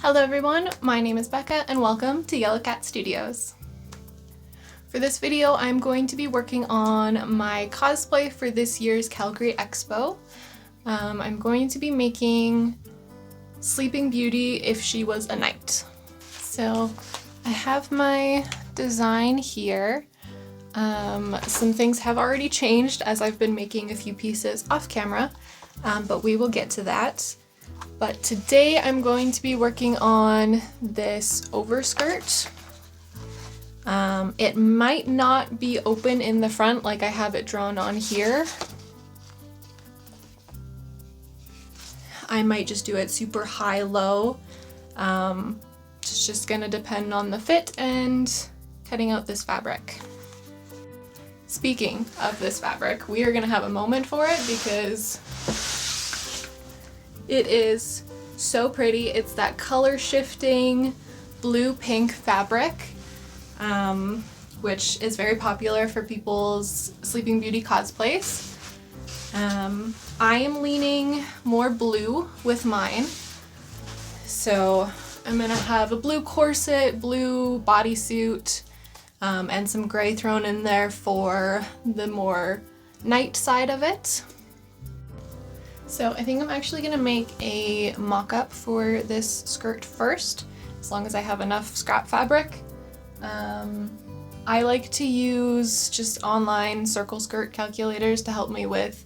Hello everyone, my name is Becca and welcome to Yellow Cat Studios. For this video, I'm going to be working on my cosplay for this year's Calgary Expo. I'm going to be making Sleeping Beauty if she was a knight. So I have my design here. Some things have already changed as I've been making a few pieces off camera, but we will get to that. But today I'm going to be working on this overskirt. It might not be open in the front like I have it drawn on here. I might just do it super high-low. It's just gonna depend on the fit and cutting out this fabric. Speaking of this fabric, we are gonna have a moment for it because it is so pretty. It's that color shifting blue-pink fabric, which is very popular for people's Sleeping Beauty cosplays. I am leaning more blue with mine. So I'm gonna have a blue corset, blue bodysuit, and some gray thrown in there for the more night side of it. So I think I'm actually gonna make a mock-up for this skirt first, as long as I have enough scrap fabric. I like to use just online circle skirt calculators to help me with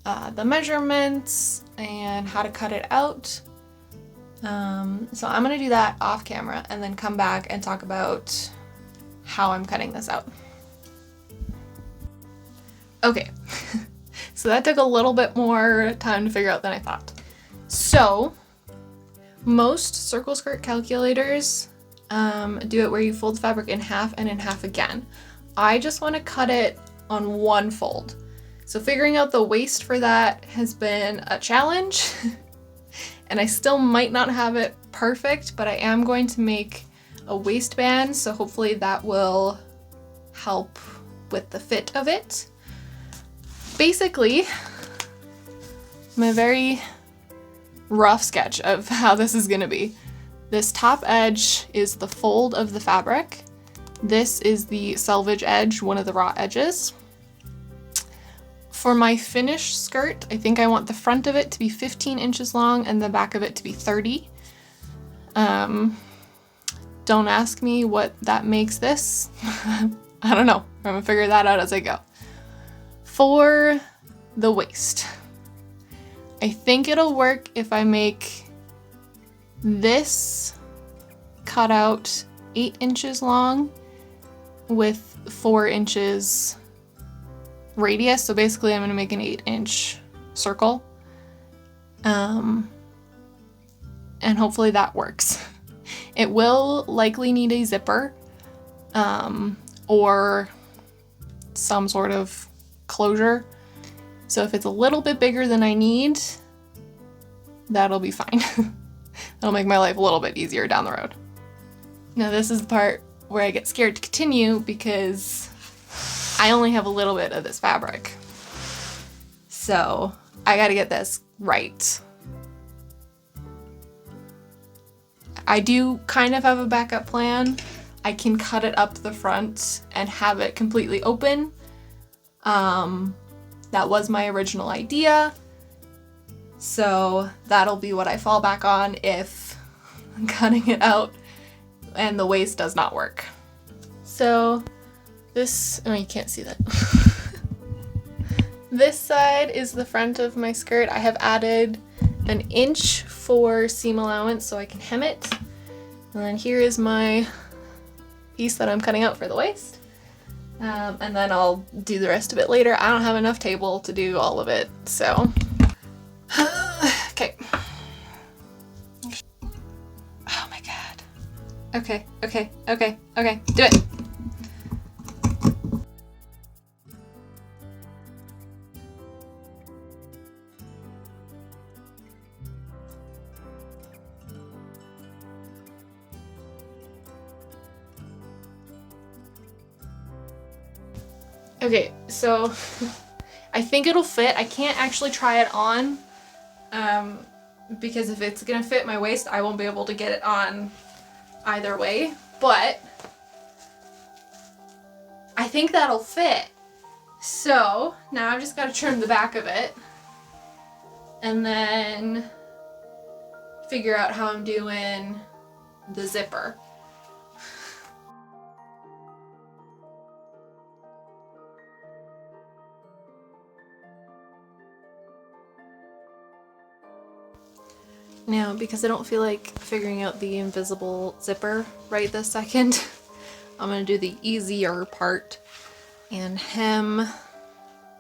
the measurements and how to cut it out. So I'm gonna do that off camera and then come back and talk about how I'm cutting this out. Okay. So that took a little bit more time to figure out than I thought. So most circle skirt calculators do it where you fold fabric in half and in half again. I just want to cut it on one fold. So figuring out the waist for that has been a challenge and I still might not have it perfect, but I am going to make a waistband, so hopefully that will help with the fit of it. Basically, my very rough sketch of how this is gonna be. This top edge is the fold of the fabric. This is the selvage edge, one of the raw edges. For my finished skirt, I think I want the front of it to be 15 inches long and the back of it to be 30. Don't ask me what that makes this. I don't know. I'm gonna figure that out as I go. For the waist, I think it'll work if I make this cutout 8 inches long with 4 inches radius. So basically I'm gonna make an 8-inch circle. And hopefully that works. It will likely need a zipper, or some sort of closure. So if it's a little bit bigger than I need, that'll be fine. That'll make my life a little bit easier down the road. Now this is the part where I get scared to continue because I only have a little bit of this fabric. So I gotta get this right. I do kind of have a backup plan. I can cut it up the front and have it completely open. That was my original idea, so that'll be what I fall back on if I'm cutting it out and the waist does not work. So this, oh, you can't see that. This side is the front of my skirt. I have added an inch for seam allowance so I can hem it. And then here is my piece that I'm cutting out for the waist. And then I'll do the rest of it later. I don't have enough table to do all of it, so. Okay. Oh my god. Okay, do it. Okay, so I think it'll fit. I can't actually try it on because if it's gonna fit my waist, I won't be able to get it on either way, but I think that'll fit. So now I've just got to trim the back of it and then figure out how I'm doing the zipper. Now, because I don't feel like figuring out the invisible zipper right this second, I'm gonna do the easier part and hem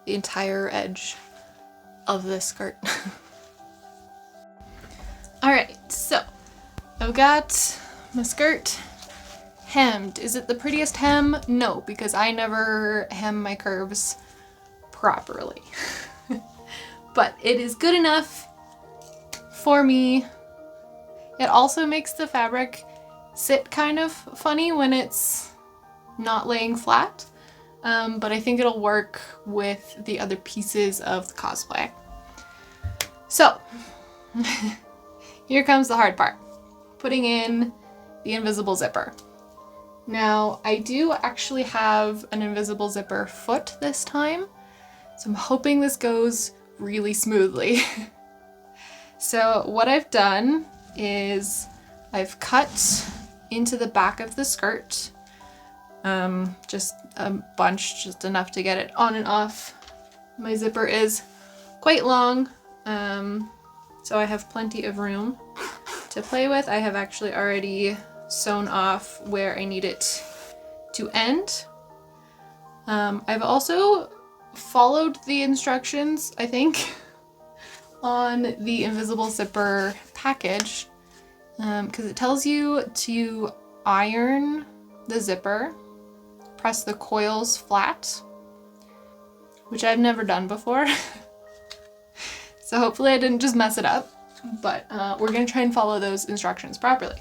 the entire edge of this skirt. Alright, so I've got my skirt hemmed. Is it the prettiest hem? No, because I never hem my curves properly. But it is good enough for me. It also makes the fabric sit kind of funny when it's not laying flat, but I think it'll work with the other pieces of the cosplay. So here comes the hard part, putting in the invisible zipper. Now I do actually have an invisible zipper foot this time, so I'm hoping this goes really smoothly. So what I've done is I've cut into the back of the skirt, just a bunch, just enough to get it on and off. My zipper is quite long, so I have plenty of room to play with. I have actually already sewn off where I need it to end. I've also followed the instructions, I think, on the invisible zipper package, because it tells you to iron the zipper, press the coils flat, which I've never done before. So hopefully I didn't just mess it up, but we're gonna try and follow those instructions properly.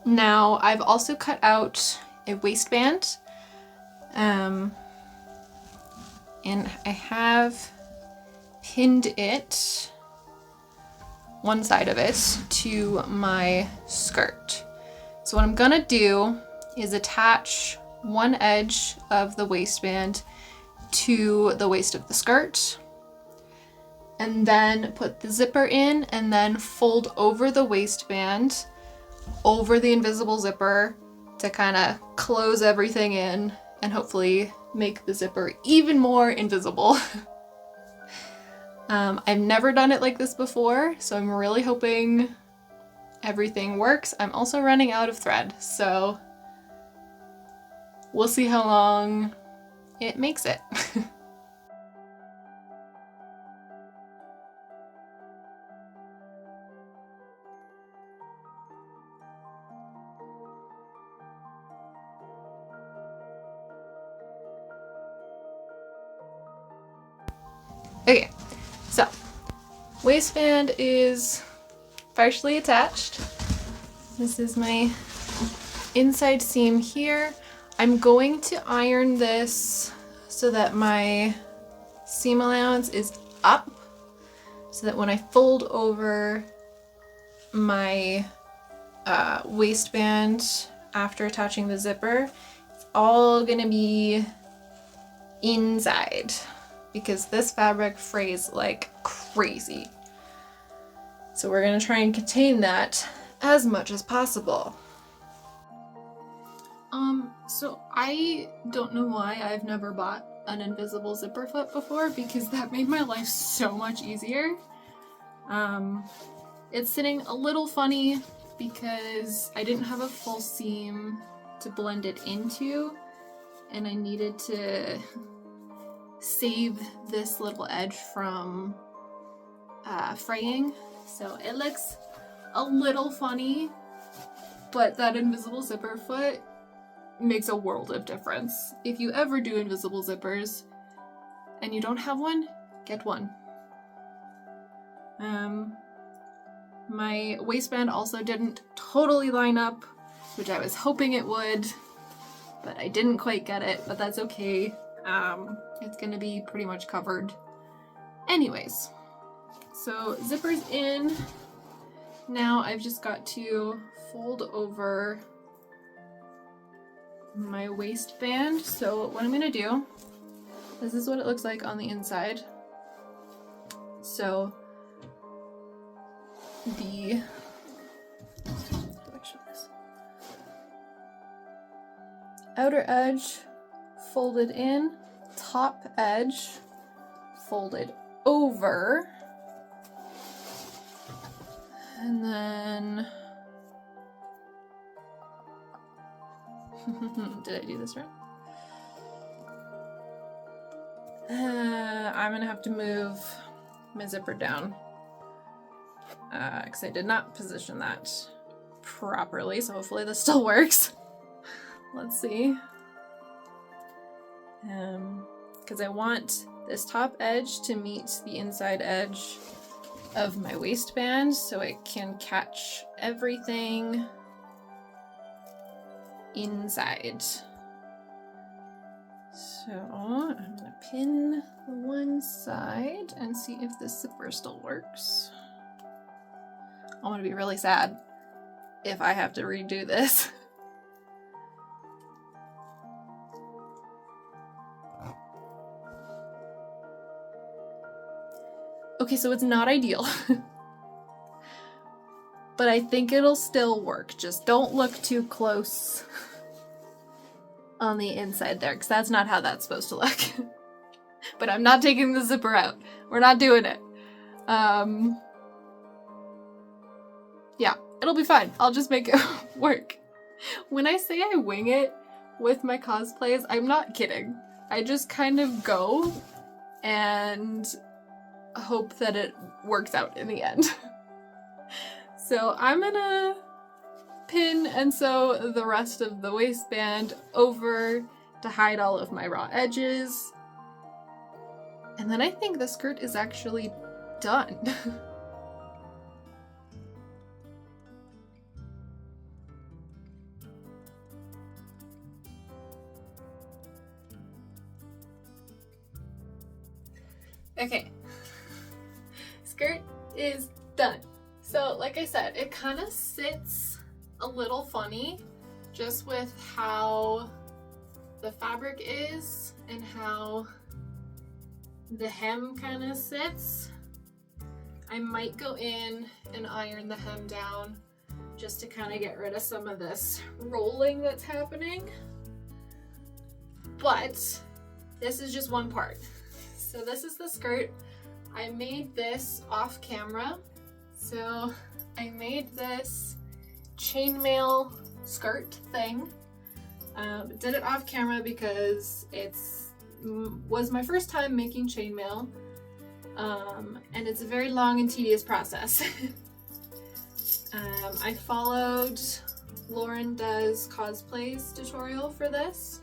Now I've also cut out a waistband, and I have pinned it, one side of it, to my skirt. So what I'm gonna do is attach one edge of the waistband to the waist of the skirt, and then put the zipper in, and then fold over the waistband over the invisible zipper to kind of close everything in and hopefully make the zipper even more invisible. I've never done it like this before, so I'm really hoping everything works. I'm also running out of thread, so we'll see how long it makes it. Okay, so waistband is partially attached. This is my inside seam here. I'm going to iron this so that my seam allowance is up, so that when I fold over my waistband after attaching the zipper, it's all gonna be inside, because this fabric frays like crazy. So we're gonna try and contain that as much as possible. So I don't know why I've never bought an invisible zipper foot before, because that made my life so much easier. It's sitting a little funny because I didn't have a full seam to blend it into, and I needed to save this little edge from fraying, so it looks a little funny, but that invisible zipper foot makes a world of difference. If you ever do invisible zippers and you don't have one, get one. My waistband also didn't totally line up, which I was hoping it would, but I didn't quite get it, but that's okay. It's gonna be pretty much covered anyways. So zipper's in. Now I've just got to fold over my waistband. So what I'm gonna do, this is what it looks like on the inside. So the outer edge folded in, top edge folded over, and then did I do this right? I'm gonna have to move my zipper down because I did not position that properly, so hopefully this still works. Let's see. Because I want this top edge to meet the inside edge of my waistband so it can catch everything inside. So I'm gonna pin the one side and see if the zipper still works. I'm gonna be really sad if I have to redo this. Okay, so it's not ideal, but I think it'll still work. Just don't look too close on the inside there, because that's not how that's supposed to look. But I'm not taking the zipper out. We're not doing it. Yeah, it'll be fine. I'll just make it work. When I say I wing it with my cosplays, I'm not kidding. I just kind of go and hope that it works out in the end. So I'm gonna pin and sew the rest of the waistband over to hide all of my raw edges. And then I think the skirt is actually done. Okay. Skirt is done. So like I said, it kind of sits a little funny just with how the fabric is and how the hem kind of sits. I might go in and iron the hem down just to kind of get rid of some of this rolling that's happening. But this is just one part. So this is the skirt. I made this off camera. So I made this chainmail skirt thing. Did it off camera because was my first time making chainmail. And it's a very long and tedious process. I followed Lauren Does Cosplay's tutorial for this.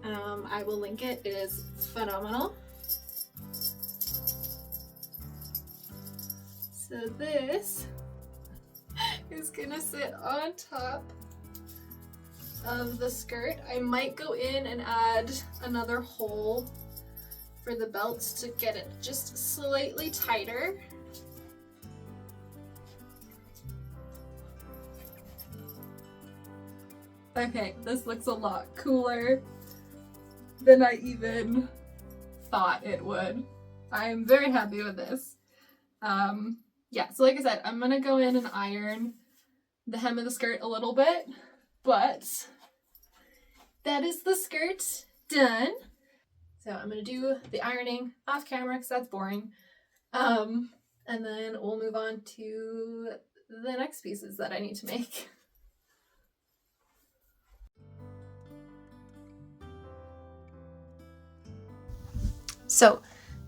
I will link it. It is phenomenal. So this is gonna sit on top of the skirt. I might go in and add another hole for the belts to get it just slightly tighter. Okay, this looks a lot cooler than I even thought it would. I'm very happy with this. Yeah, so like I said, I'm gonna go in and iron the hem of the skirt a little bit, but that is the skirt done. So I'm gonna do the ironing off camera because that's boring. And then we'll move on to the next pieces that I need to make. So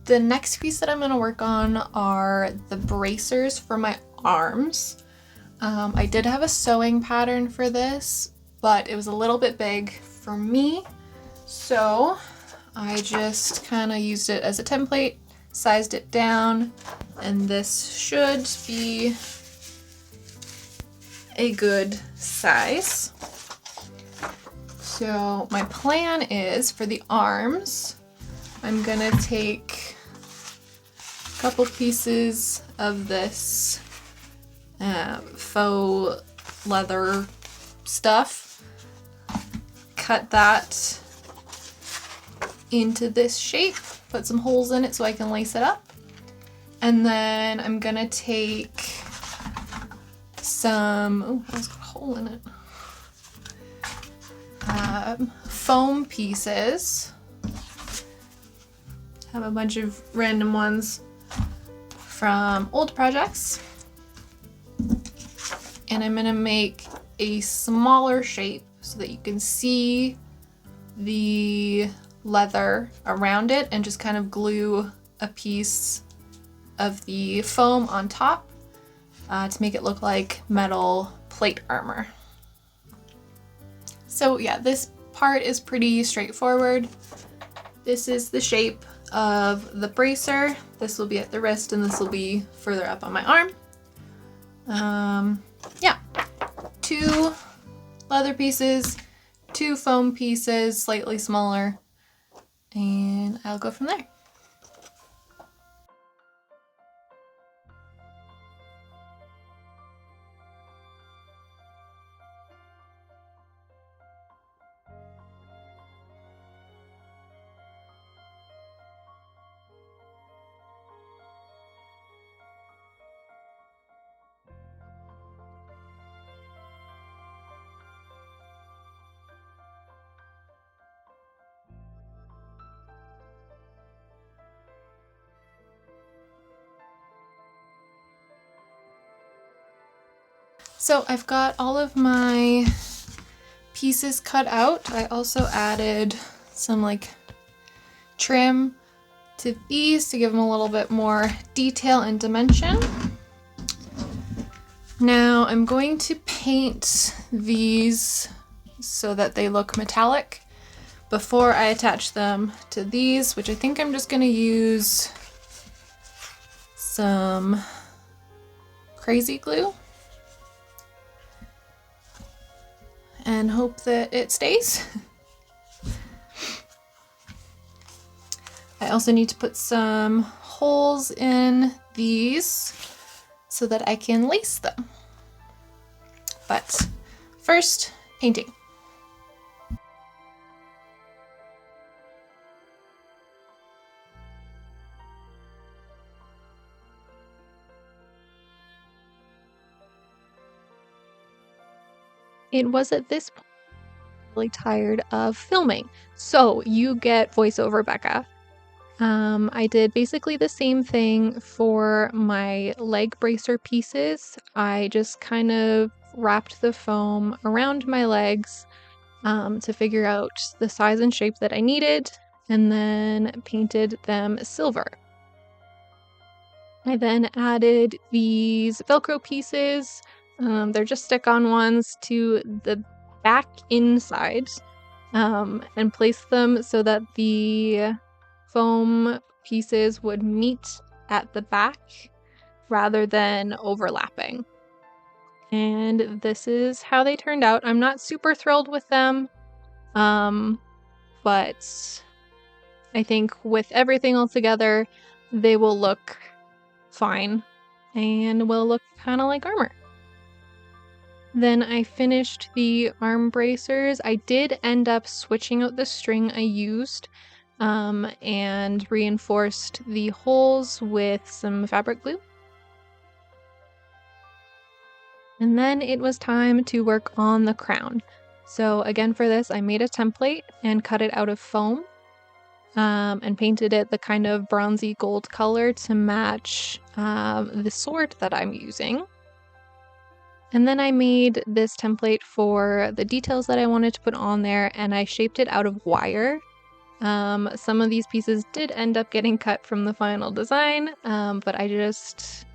the next piece that I'm going to work on are the bracers for my arms. I did have a sewing pattern for this, but it was a little bit big for me. So I just kind of used it as a template, sized it down, and this should be a good size. So my plan is for the arms, I'm gonna take couple pieces of this faux leather stuff. Cut that into this shape, put some holes in it so I can lace it up. And then I'm gonna take some, oh, that's got a hole in it, foam pieces. Have a bunch of random ones from old projects. And I'm gonna make a smaller shape so that you can see the leather around it and just kind of glue a piece of the foam on top to make it look like metal plate armor. So yeah, this part is pretty straightforward. This is the shape of the bracer. This will be at the wrist and this will be further up on my arm. Yeah, 2 leather pieces, 2 foam pieces, slightly smaller, and I'll go from there. So I've got all of my pieces cut out. I also added some like trim to these to give them a little bit more detail and dimension. Now I'm going to paint these so that they look metallic before I attach them to these, which I think I'm just going to use some crazy glue and hope that it stays. I also need to put some holes in these so that I can lace them. But first, painting. It was at this point really tired of filming, so you get voiceover Becca. I did basically the same thing for my leg bracer pieces. I just kind of wrapped the foam around my legs to figure out the size and shape that I needed, and then painted them silver. I then added these Velcro pieces. They're just stick-on ones to the back inside, and placed them so that the foam pieces would meet at the back rather than overlapping. And this is how they turned out. I'm not super thrilled with them, but I think with everything all together, they will look fine and will look kind of like armor. Then I finished the arm bracers. I did end up switching out the string I used and reinforced the holes with some fabric glue. And then it was time to work on the crown. So again, for this, I made a template and cut it out of foam and painted it the kind of bronzy gold color to match the sword that I'm using. And then I made this template for the details that I wanted to put on there, and I shaped it out of wire. Some of these pieces did end up getting cut from the final design, but I just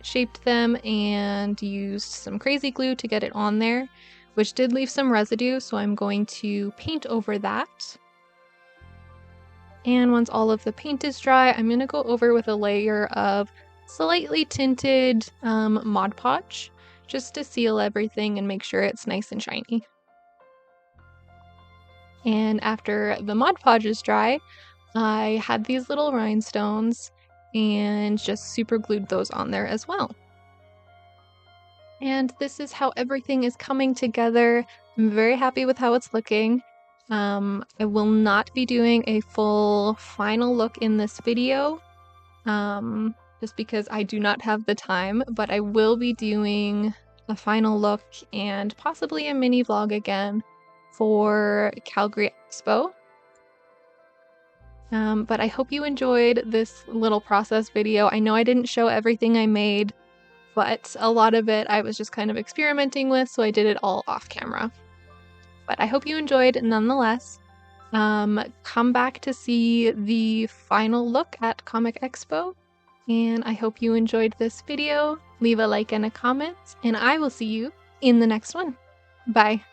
shaped them and used some crazy glue to get it on there, which did leave some residue, so I'm going to paint over that. And once all of the paint is dry, I'm going to go over with a layer of slightly tinted Mod Podge, just to seal everything and make sure it's nice and shiny. And after the Mod Podge is dry, I had these little rhinestones, and just super glued those on there as well. And this is how everything is coming together. I'm very happy with how it's looking. I will not be doing a full final look in this video, just because I do not have the time, but I will be doing a final look and possibly a mini vlog again for Calgary Expo. But I hope you enjoyed this little process video. I know I didn't show everything I made, but a lot of it I was just kind of experimenting with, so I did it all off camera. But I hope you enjoyed nonetheless. Come back to see the final look at Comic Expo, and I hope you enjoyed this video. Leave a like and a comment, and I will see you in the next one. Bye!